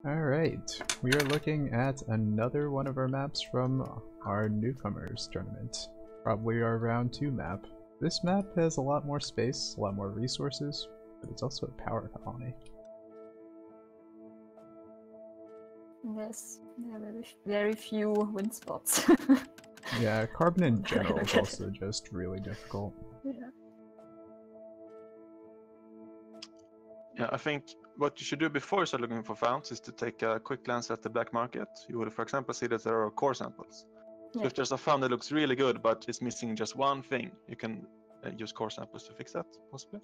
Alright, we are looking at another one of our maps from our Newcomers tournament. Probably our round 2 map. This map has a lot more space, a lot more resources, but it's also a power colony. Yes, there are very few wind spots. Yeah, carbon in general is also just really difficult. Yeah, I think what you should do before you start looking for founds is to take a quick glance at the black market. You will, for example, see that there are core samples. So if there's a found that looks really good but is missing just one thing, you can use core samples to fix that, possibly.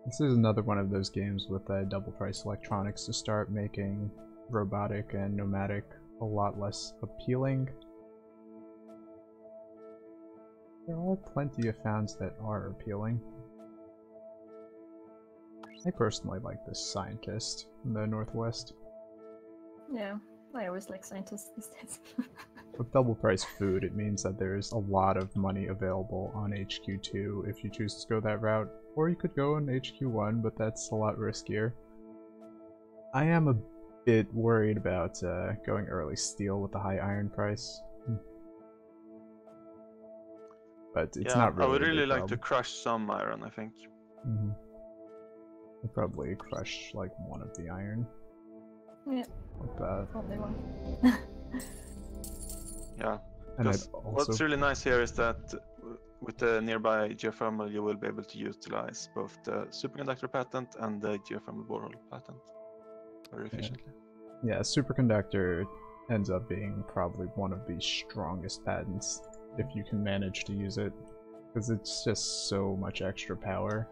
This is another one of those games with double price electronics to start making robotic and nomadic a lot less appealing. There are plenty of founds that are appealing. I personally like this scientist in the northwest. Yeah, I always like scientists these days. With double price food, it means that there's a lot of money available on HQ2 if you choose to go that route. Or you could go on HQ1, but that's a lot riskier. I am a bit worried about going early steel with the high iron price. But it's not really I would really like to crush some iron, I think. I'd probably crush like one of the iron. Yeah. Like that. Only one. Yeah. And also... what's really nice here is that with the nearby geothermal, you will be able to utilize both the superconductor patent and the geothermal borehole patent very efficiently. Yeah, superconductor ends up being probably one of the strongest patents if you can manage to use it, because it's just so much extra power.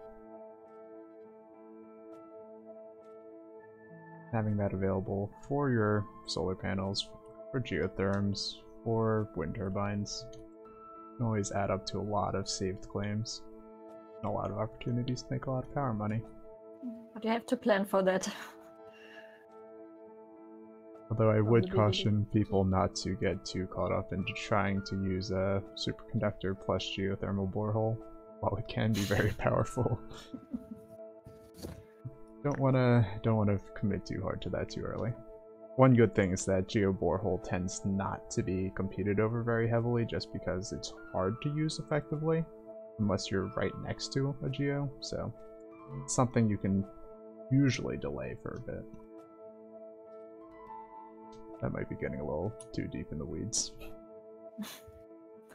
Having that available for your solar panels, for geotherms, for wind turbines can always add up to a lot of saved claims and a lot of opportunities to make a lot of power money. But you have to plan for that. Although I would caution people not to get too caught up into trying to use a superconductor plus geothermal borehole, while it can be very powerful. Don't wanna commit too hard to that too early. One good thing is that geo borehole tends not to be competed over very heavily just because it's hard to use effectively unless you're right next to a geo, so it's something you can usually delay for a bit. That might be getting a little too deep in the weeds.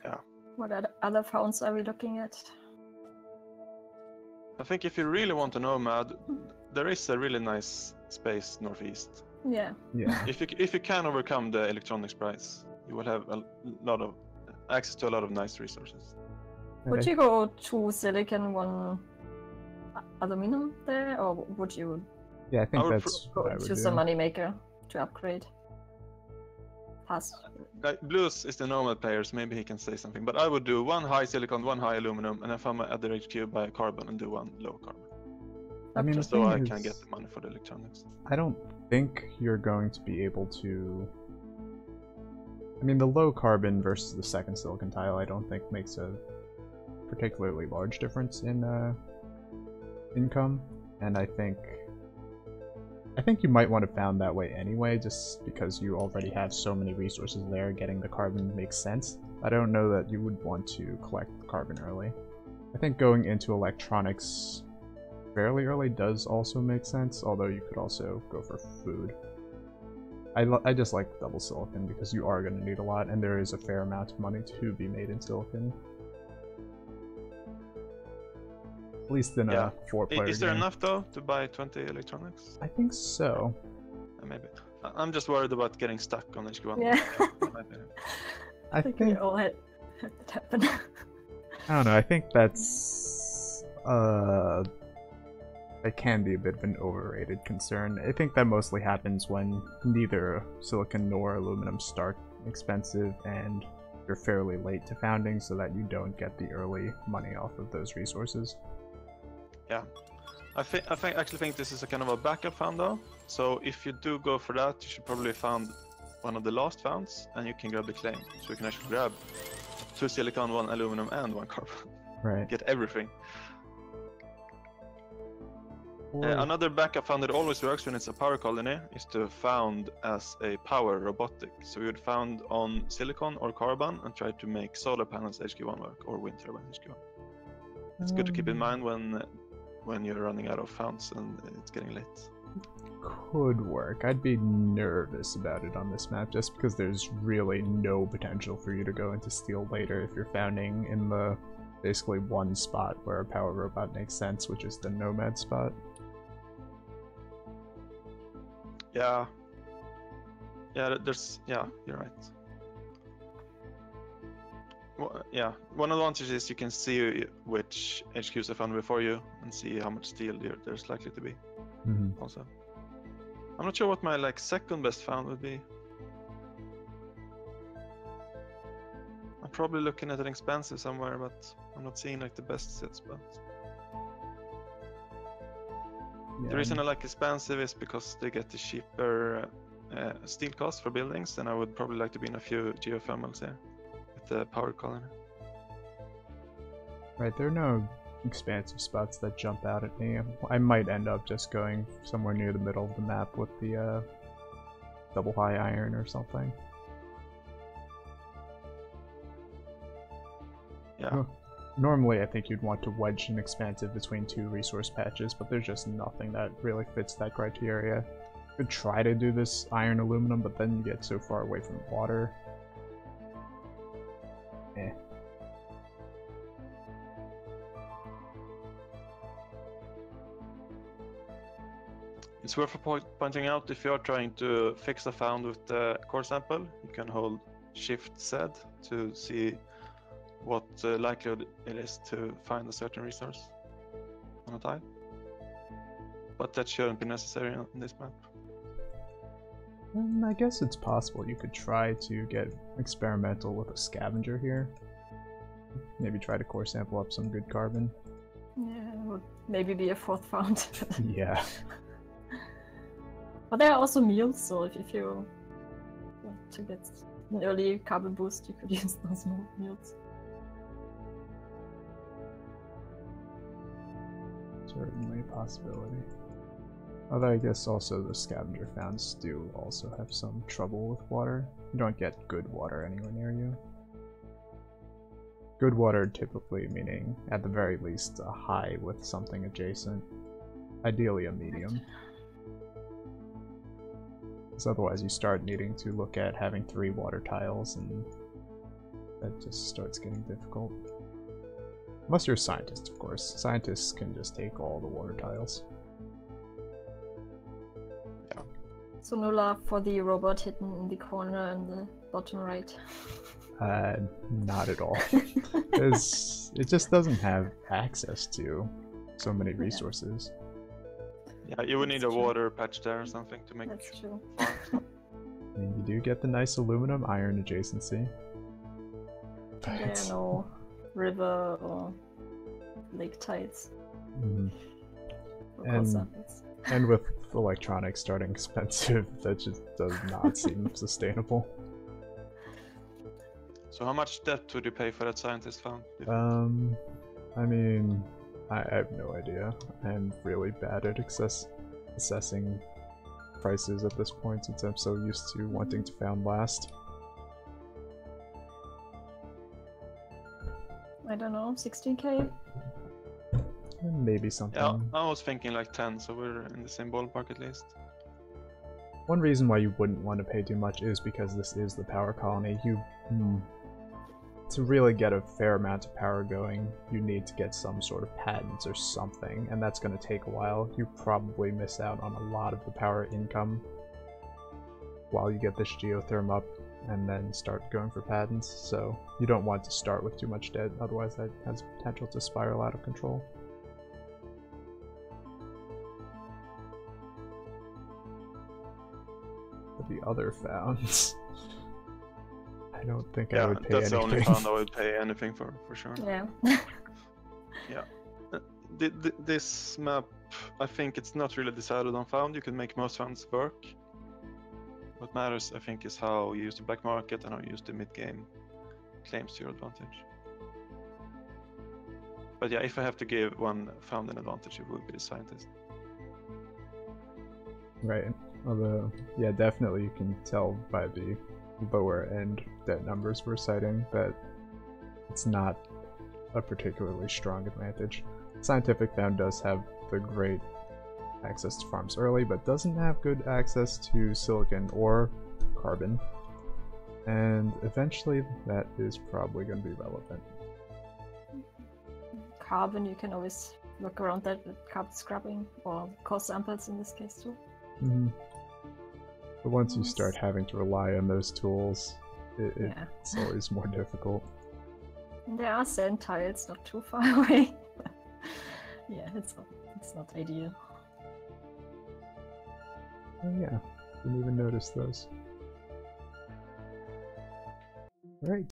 Yeah. What other founds are we looking at? I think if you really want a nomad, there is a really nice space northeast. Yeah. Yeah. If you can overcome the electronics price, you will have a lot of access to a lot of nice resources. Would you go to silicon 1 aluminum there, or would you? Yeah, I think that's what I would choose do. a moneymaker to upgrade? Blues is the normal player, so maybe he can say something. But I would do one high silicon, one high aluminum, and if I'm at other HQ by carbon and do one low carbon. I mean, just so I can get the money for the electronics. I don't think you're going to be able to. I mean, the low carbon versus the second silicon tile, I don't think makes a particularly large difference in income, and I think you might want to found that way anyway, just because you already have so many resources there. Getting the carbon makes sense. I don't know that you would want to collect the carbon early. I think going into electronics fairly early does also make sense, although you could also go for food. I just like double silicon because you are going to need a lot, and there is a fair amount of money to be made in silicon. At least in a 4-player game. Is there enough though to buy 20 electronics? I think so. Maybe. I'm just worried about getting stuck on HQ1. Yeah. I think we all had that happen. I don't know, I think that's that can be a bit of an overrated concern. I think that mostly happens when neither silicon nor aluminum start expensive and you're fairly late to founding, so that you don't get the early money off of those resources. Yeah, I actually think this is a kind of a backup found though. So if you do go for that, you should probably found one of the last founds, and you can grab the claim. So you can actually grab 2 silicon, 1 aluminum, and 1 carbon. Right. Get everything. Another backup found that always works when it's a power colony is to found as a power robotic. So you would found on silicon or carbon and try to make solar panels HQ1 work or wind turbines HQ1. It's good to keep in mind when you're running out of founds and it's getting late. Could work. I'd be nervous about it on this map just because there's really no potential for you to go into steel later if you're founding in the basically one spot where a power robot makes sense, which is the nomad spot. Yeah, you're right. Well, yeah, one advantage is you can see which HQs are found before you and see how much steel there's likely to be. Also, I'm not sure what my second best found would be. I'm probably looking at an expensive somewhere, but I'm not seeing the best set spot. Yeah, the reason I like expensive is because they get the cheaper steel cost for buildings, and I would probably like to be in a few geothermals here with the power colony. Right, there are no expansive spots that jump out at me. I might end up just going somewhere near the middle of the map with the double high iron or something. Yeah. Normally I think you'd want to wedge an expansive between two resource patches, but there's just nothing that really fits that criteria. You could try to do this iron aluminum, but then you get so far away from water. Eh. It's worth pointing out, if you are trying to fix a found with the core sample, you can hold Shift Z to see what likelihood it is to find a certain resource on a tile. But that shouldn't be necessary on this map. I guess it's possible you could try to get experimental with a scavenger here. Maybe try to core sample up some good carbon. Yeah, would maybe be a fourth found. Yeah. But there are also meals, so if you want to get an early carbon boost, you could use those meals. Certainly a possibility. Although I guess also the scavenger founds do also have some trouble with water. You don't get good water anywhere near you. Good water typically meaning, at the very least, a high with something adjacent. Ideally a medium. Because otherwise you start needing to look at having 3 water tiles, and that just starts getting difficult. Unless you're a scientist, of course. Scientists can just take all the water tiles. Yeah. So no love for the robot hidden in the corner in the bottom right. Not at all. It just doesn't have access to so many resources. Yeah, you would need a water patch there or something to make. That's true. I mean, you do get the nice aluminum iron adjacency. There are no river or lake tides. And with electronics starting expensive, that just does not seem sustainable. So how much debt would you pay for that scientist found? I mean, I have no idea. I'm really bad at assessing prices at this point since I'm so used to wanting to found last. I don't know, 16k? Maybe something. Yeah, I was thinking 10, so we're in the same ballpark at least. One reason why you wouldn't want to pay too much is because this is the power colony. To really get a fair amount of power going, you need to get some sort of patents or something, and that's going to take a while. You probably miss out on a lot of the power income while you get this geotherm up and then start going for patents, so you don't want to start with too much debt, otherwise that has potential to spiral out of control. But the other founds... I don't think I would pay anything. That's the only found I would pay anything for sure. Yeah. Yeah. This map, I think it's not really decided on found. You can make most founds work. What matters, I think, is how you use the black market and how you use the mid-game claims to your advantage. But yeah, if I have to give one found an advantage, it would be the scientist. Right. Although, yeah, definitely you can tell by the lower end debt numbers we're citing that it's not a particularly strong advantage. Scientific Found does have the great access to farms early, but doesn't have good access to silicon or carbon. And eventually that is probably going to be relevant. Carbon, you can always work around that with carbon scrubbing or core samples in this case too. Mm-hmm. But once you start having to rely on those tools, it's always more difficult. And there are sand tiles not too far away. Yeah, it's not ideal. Oh yeah, didn't even notice those. Alright,